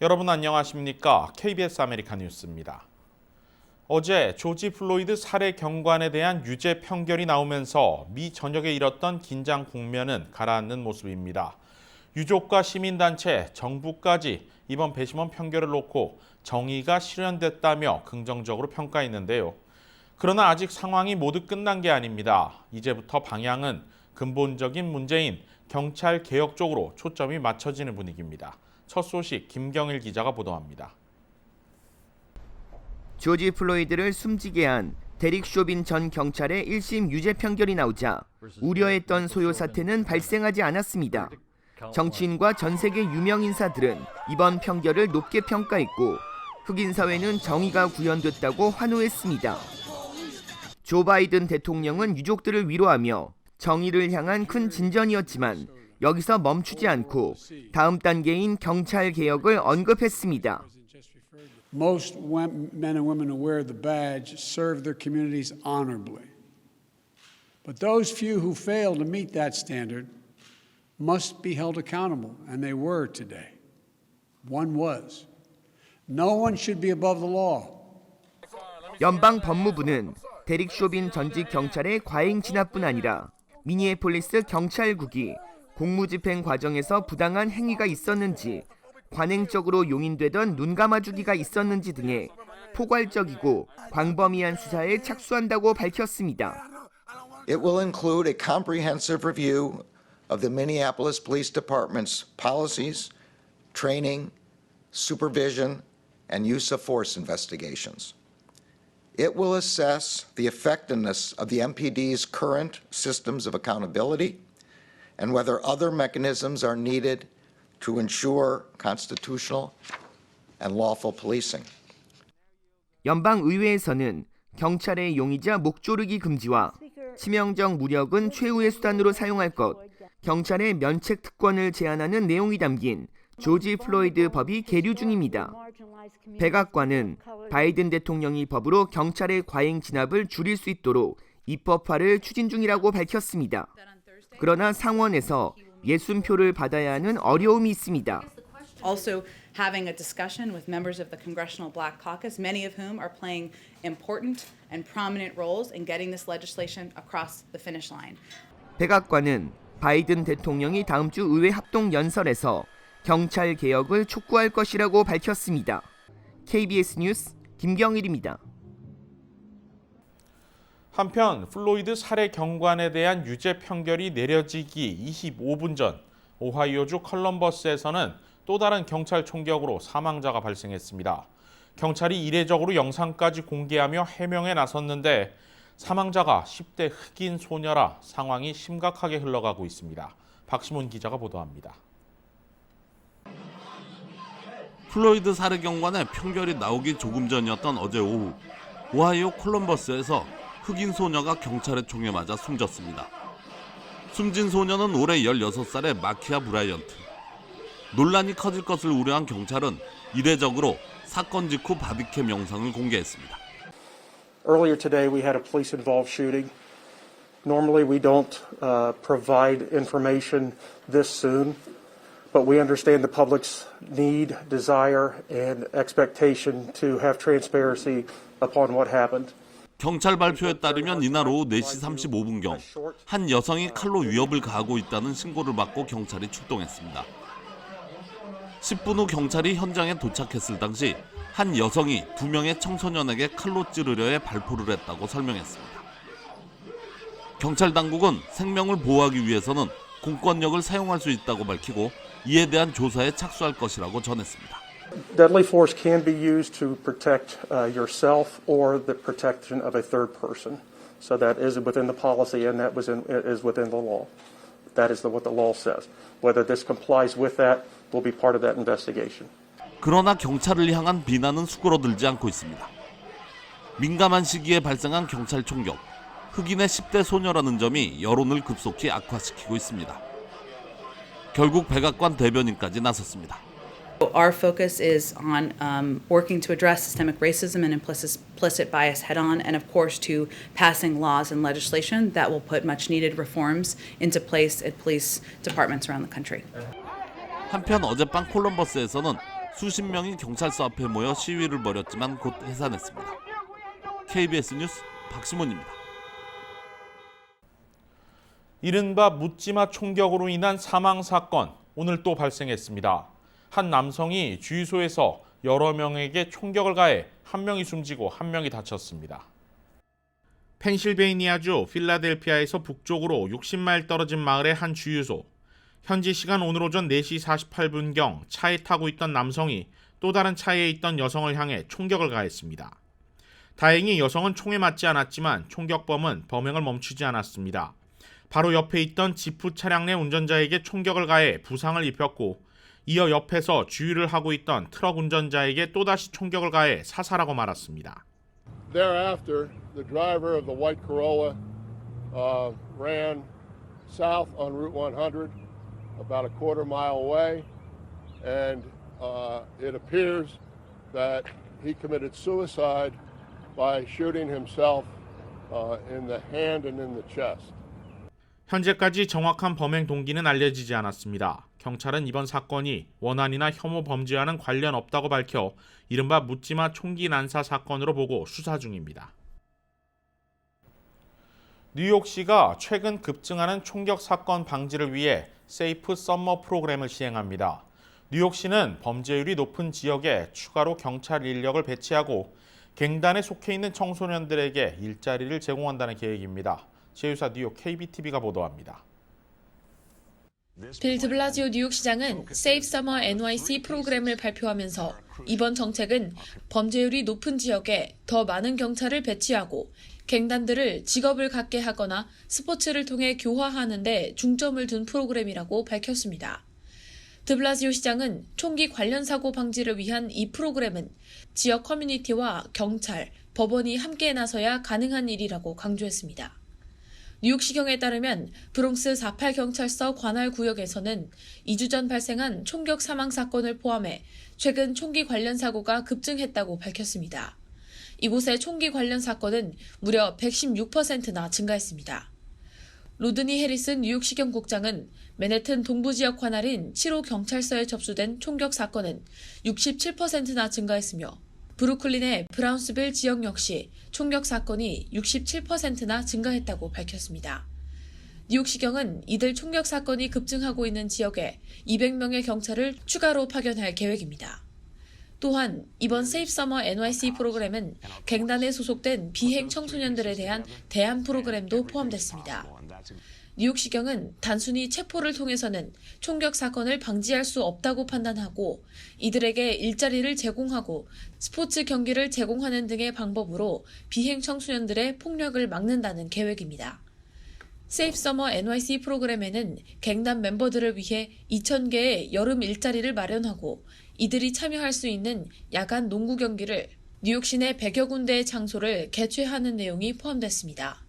여러분 안녕하십니까? KBS 아메리카 뉴스입니다. 어제 조지 플로이드 살해 경관에 대한 유죄 판결이 나오면서 미 전역에 일었던 긴장 국면은 가라앉는 모습입니다. 유족과 시민단체, 정부까지 이번 배심원 판결을 놓고 정의가 실현됐다며 긍정적으로 평가했는데요. 그러나 아직 상황이 모두 끝난 게 아닙니다. 이제부터 방향은 근본적인 문제인 경찰 개혁 쪽으로 초점이 맞춰지는 분위기입니다. 첫 소식 김경일 기자가 보도합니다. 조지 플로이드를 숨지게 한 데릭 쇼빈 전 경찰의 1심 유죄 판결이 나오자 우려했던 소요 사태는 발생하지 않았습니다. 정치인과 전 세계 유명 인사들은 이번 판결을 높게 평가했고 흑인 사회는 정의가 구현됐다고 환호했습니다. 조 바이든 대통령은 유족들을 위로하며 정의를 향한 큰 진전이었지만 여기서 멈추지 않고 다음 단계인 경찰 개혁을 언급했습니다. Most men and women who wear the badge serve their communities honorably. But those few who fail to meet that standard must be held accountable, and they were today. One was. No one should be above the law. 연방 법무부는 데릭 쇼빈 전직 경찰의 과잉 진압뿐 아니라 미니애폴리스 경찰국이 공무집행 과정에서 부당한 행위가 있었는지, 관행적으로 용인되던 눈 감아주기가 있었는지 등의 포괄적이고 광범위한 수사에 착수한다고 밝혔습니다. It will include a comprehensive review of the Minneapolis Police Department's policies, training, supervision, and use of force investigations. It will assess the effectiveness of the MPD's current systems of accountability and whether other mechanisms are needed to ensure constitutional and lawful policing. 연방 의회에서는 경찰의 용의자 목조르기 금지와 치명적 무력은 최후의 수단으로 사용할 것, 경찰의 면책 특권을 제한하는 내용이 담긴 조지 플로이드 법이 계류 중입니다. 백악관은 바이든 대통령이 법으로 경찰의 과잉 진압을 줄일 수 있도록 입법화를 추진 중이라고 밝혔습니다. 그러나 상원에서 60표를 받아야 하는 어려움이 있습니다. Also having a discussion with members of the Congressional Black Caucus, many of whom are playing important and prominent roles in getting this legislation across the finish line. 백악관은 바이든 대통령이 다음 주 의회 합동 연설에서 경찰 개혁을 촉구할 것이라고 밝혔습니다. KBS 뉴스 김경일입니다. 한편 플로이드 살해 경관에 대한 유죄 판결이 내려지기 25분 전 오하이오주 컬럼버스에서는 또 다른 경찰 총격으로 사망자가 발생했습니다. 경찰이 이례적으로 영상까지 공개하며 해명에 나섰는데 사망자가 10대 흑인 소녀라 상황이 심각하게 흘러가고 있습니다. 박시문 기자가 보도합니다. 플로이드 살해 경관의 판결이 나오기 조금 전이었던 어제 오후 오하이오 콜럼버스에서 흑인 소녀가 경찰의 총에 맞아 숨졌습니다. 숨진 소녀는 올해 16살의 마키아 브라이언트. 논란이 커질 것을 우려한 경찰은 이례적으로 사건 직후 바디캠 영상을 공개했습니다. Earlier today we had a police-involved shooting. Normally we don't provide information this soon, but we understand the public's need, desire, and expectation to have transparency upon what happened. 경찰 발표에 따르면 이날 오후 4시 35분경 한 여성이 칼로 위협을 가하고 있다는 신고를 받고 경찰이 출동했습니다. 10분 후 경찰이 현장에 도착했을 당시 한 여성이 2명의 청소년에게 칼로 찌르려 해 발포를 했다고 설명했습니다. 경찰 당국은 생명을 보호하기 위해서는 공권력을 사용할 수 있다고 밝히고 이에 대한 조사에 착수할 것이라고 전했습니다. Deadly force can be used to protect yourself or the protection of a third person. So that is within the policy and that is within the law. That is what the law says. Whether this complies with that will be part of that investigation. 그러나 경찰을 향한 비난은 수그러들지 않고 있습니다. 민감한 시기에 발생한 경찰 총격, 흑인의 10대 소녀라는 점이 여론을 급속히 악화시키고 있습니다. 결국 백악관 대변인까지 나섰습니다. Our focus is on working to address systemic racism and implicit bias head-on, and of course to passing laws and legislation that will put much-needed reforms into place at police departments around the country. 한편 어젯밤 콜럼버스에서는 수십 명이 경찰서 앞에 모여 시위를 벌였지만 곧 해산했습니다. KBS 뉴스 박시몬입니다. 이른바 묻지마 총격으로 인한 사망 사건, 오늘 또 발생했습니다. 한 남성이 주유소에서 여러 명에게 총격을 가해 한 명이 숨지고 한 명이 다쳤습니다. 펜실베이니아주 필라델피아에서 북쪽으로 60마일 떨어진 마을의 한 주유소. 현지 시간 오늘 오전 4시 48분경 차에 타고 있던 남성이 또 다른 차에 있던 여성을 향해 총격을 가했습니다. 다행히 여성은 총에 맞지 않았지만 총격범은 범행을 멈추지 않았습니다. 바로 옆에 있던 지프 차량 내 운전자에게 총격을 가해 부상을 입혔고, 이어 옆에서 주유를 하고 있던 트럭 운전자에게 또다시 총격을 가해 사살하고 말았습니다. Thereafter, the driver of the white Corolla ran south on Route 100, about a quarter mile away, and it appears that he committed suicide by shooting himself in the hand and in the chest. 현재까지 정확한 범행 동기는 알려지지 않았습니다. 경찰은 이번 사건이 원한이나 혐오 범죄와는 관련 없다고 밝혀 이른바 묻지마 총기 난사 사건으로 보고 수사 중입니다. 뉴욕시가 최근 급증하는 총격 사건 방지를 위해 세이프 썸머 프로그램을 시행합니다. 뉴욕시는 범죄율이 높은 지역에 추가로 경찰 인력을 배치하고 갱단에 속해 있는 청소년들에게 일자리를 제공한다는 계획입니다. 제휴사 뉴욕 KBTV가 보도합니다. 빌 드블라지오 뉴욕시장은 Safe Summer NYC 프로그램을 발표하면서 이번 정책은 범죄율이 높은 지역에 더 많은 경찰을 배치하고 갱단들을 직업을 갖게 하거나 스포츠를 통해 교화하는 데 중점을 둔 프로그램이라고 밝혔습니다. 드블라지오 시장은 총기 관련 사고 방지를 위한 이 프로그램은 지역 커뮤니티와 경찰, 법원이 함께 나서야 가능한 일이라고 강조했습니다. 뉴욕시경에 따르면 브롱스 48경찰서 관할 구역에서는 2주 전 발생한 총격 사망 사건을 포함해 최근 총기 관련 사고가 급증했다고 밝혔습니다. 이곳의 총기 관련 사건은 무려 116%나 증가했습니다. 로드니 해리슨 뉴욕시경 국장은 맨해튼 동부지역 관할인 7호 경찰서에 접수된 총격 사건은 67%나 증가했으며 브루클린의 브라운스빌 지역 역시 총격 사건이 67%나 증가했다고 밝혔습니다. 뉴욕시경은 이들 총격 사건이 급증하고 있는 지역에 200명의 경찰을 추가로 파견할 계획입니다. 또한 이번 세이프 서머 NYC 프로그램은 갱단에 소속된 비행 청소년들에 대한 대안 프로그램도 포함됐습니다. 뉴욕시경은 단순히 체포를 통해서는 총격 사건을 방지할 수 없다고 판단하고 이들에게 일자리를 제공하고 스포츠 경기를 제공하는 등의 방법으로 비행 청소년들의 폭력을 막는다는 계획입니다. 세이프 서머 NYC 프로그램에는 갱단 멤버들을 위해 2,000개의 여름 일자리를 마련하고 이들이 참여할 수 있는 야간 농구 경기를 뉴욕 시내 100여 군데의 장소를 개최하는 내용이 포함됐습니다.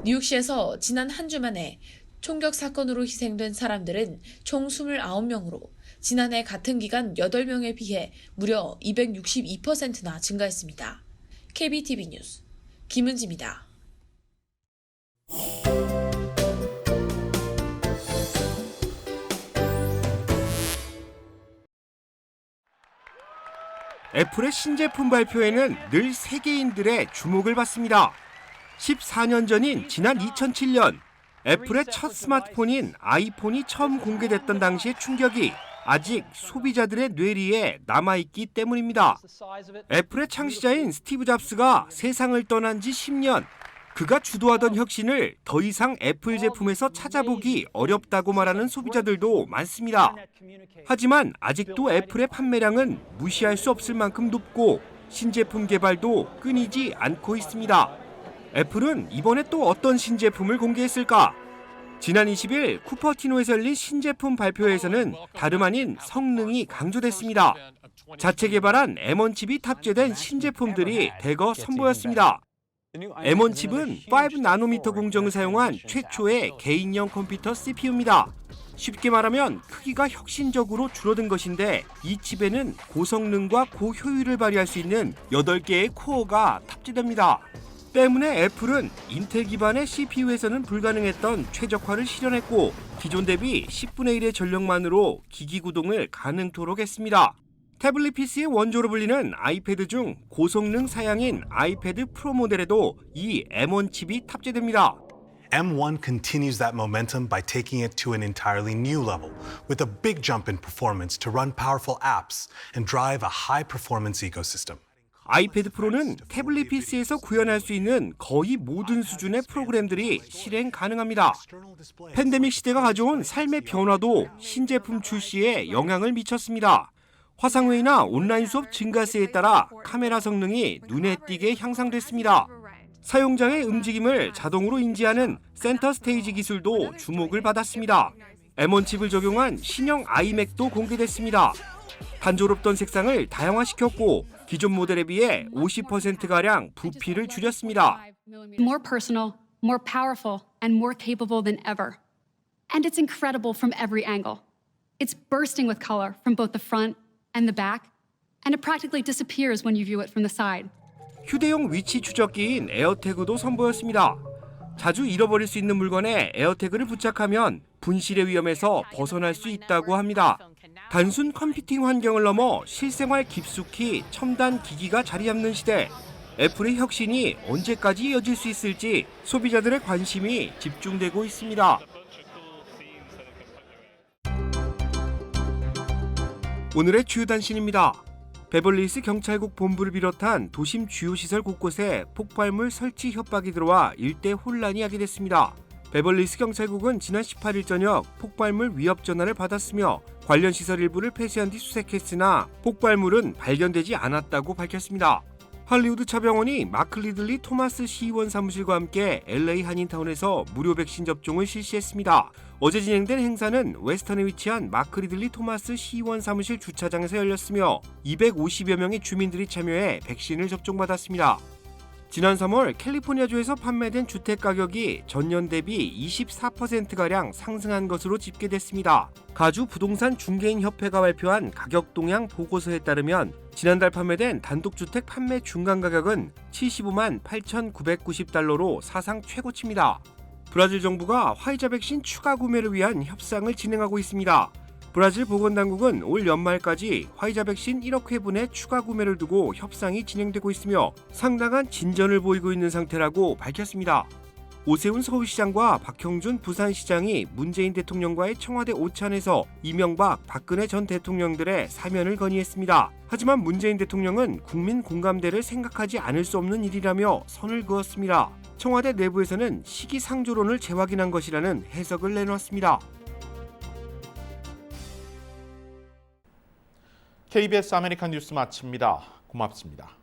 뉴욕시에서 지난 한 주 만에 총격 사건으로 희생된 사람들은 총 29명으로 지난해 같은 기간 8명에 비해 무려 262%나 증가했습니다. KBTV 뉴스 김은지입니다. 애플의 신제품 발표에는 늘 세계인들의 주목을 받습니다. 14년 전인 지난 2007년 애플의 첫 스마트폰인 아이폰이 처음 공개됐던 당시의 충격이 아직 소비자들의 뇌리에 남아있기 때문입니다. 애플의 창시자인 스티브 잡스가 세상을 떠난 지 10년, 그가 주도하던 혁신을 더 이상 애플 제품에서 찾아보기 어렵다고 말하는 소비자들도 많습니다. 하지만 아직도 애플의 판매량은 무시할 수 없을 만큼 높고 신제품 개발도 끊이지 않고 있습니다. 애플은 이번에 또 어떤 신제품을 공개했을까? 지난 20일 쿠퍼티노에서 열린 신제품 발표회에서는 다름 아닌 성능이 강조됐습니다. 자체 개발한 M1 칩이 탑재된 신제품들이 대거 선보였습니다. M1 칩은 5나노미터 공정을 사용한 최초의 개인용 컴퓨터 CPU입니다. 쉽게 말하면 크기가 혁신적으로 줄어든 것인데 이 칩에는 고성능과 고효율을 발휘할 수 있는 8개의 코어가 탑재됩니다. 때문에 애플은 인텔 기반의 CPU에서는 불가능했던 최적화를 실현했고 기존 대비 10분의 1의 전력만으로 기기 구동을 가능토록 했습니다. 태블릿 PC의 원조로 불리는 아이패드 중 고성능 사양인 아이패드 프로 모델에도 이 M1 칩이 탑재됩니다. M1 continues that momentum by taking it to an entirely new level, with a big jump in performance to run powerful apps and drive a high-performance ecosystem. 아이패드 프로는 태블릿 PC에서 구현할 수 있는 거의 모든 수준의 프로그램들이 실행 가능합니다. 팬데믹 시대가 가져온 삶의 변화도 신제품 출시에 영향을 미쳤습니다. 화상회의나 온라인 수업 증가세에 따라 카메라 성능이 눈에 띄게 향상됐습니다. 사용자의 움직임을 자동으로 인지하는 센터 스테이지 기술도 주목을 받았습니다. M1 칩을 적용한 신형 아이맥도 공개됐습니다. 단조롭던 색상을 다양화시켰고 기존 모델에 비해 50%가량 부피를 줄였습니다. More personal, more powerful, and more capable than ever. And it's incredible from every angle. It's bursting with color from both the front and the back, and it practically disappears when you view it from the side. 휴대용 위치 추적기인 에어태그도 선보였습니다. 자주 잃어버릴 수 있는 물건에 에어태그를 부착하면 분실의 위험에서 벗어날 수 있다고 합니다. 단순 컴퓨팅 환경을 넘어 실생활 깊숙이 첨단 기기가 자리 잡는 시대. 애플의 혁신이 언제까지 이어질 수 있을지 소비자들의 관심이 집중되고 있습니다. 오늘의 주요 단신입니다. 베벌리힐스 경찰국 본부를 비롯한 도심 주요 시설 곳곳에 폭발물 설치 협박이 들어와 일대 혼란이 야기됐습니다. 베벌리힐스 경찰국은 지난 18일 저녁 폭발물 위협 전화를 받았으며 관련 시설 일부를 폐쇄한 뒤 수색했으나 폭발물은 발견되지 않았다고 밝혔습니다. 할리우드 차병원이 마크 리들리 토마스 시의원 사무실과 함께 LA 한인타운에서 무료 백신 접종을 실시했습니다. 어제 진행된 행사는 웨스턴에 위치한 마크 리들리 토마스 시의원 사무실 주차장에서 열렸으며 250여 명의 주민들이 참여해 백신을 접종받았습니다. 지난 3월 캘리포니아주에서 판매된 주택 가격이 전년 대비 24%가량 상승한 것으로 집계됐습니다. 가주 부동산 중개인 협회가 발표한 가격 동향 보고서에 따르면 지난달 판매된 단독주택 판매 중간 가격은 75만 8,990달러로 사상 최고치입니다. 브라질 정부가 화이자 백신 추가 구매를 위한 협상을 진행하고 있습니다. 브라질 보건당국은 올 연말까지 화이자 백신 1억 회분의 추가 구매를 두고 협상이 진행되고 있으며 상당한 진전을 보이고 있는 상태라고 밝혔습니다. 오세훈 서울시장과 박형준 부산시장이 문재인 대통령과의 청와대 오찬에서 이명박, 박근혜 전 대통령들의 사면을 건의했습니다. 하지만 문재인 대통령은 국민 공감대를 생각하지 않을 수 없는 일이라며 선을 그었습니다. 청와대 내부에서는 시기상조론을 재확인한 것이라는 해석을 내놓았습니다. KBS 아메리칸 뉴스 마칩니다. 고맙습니다.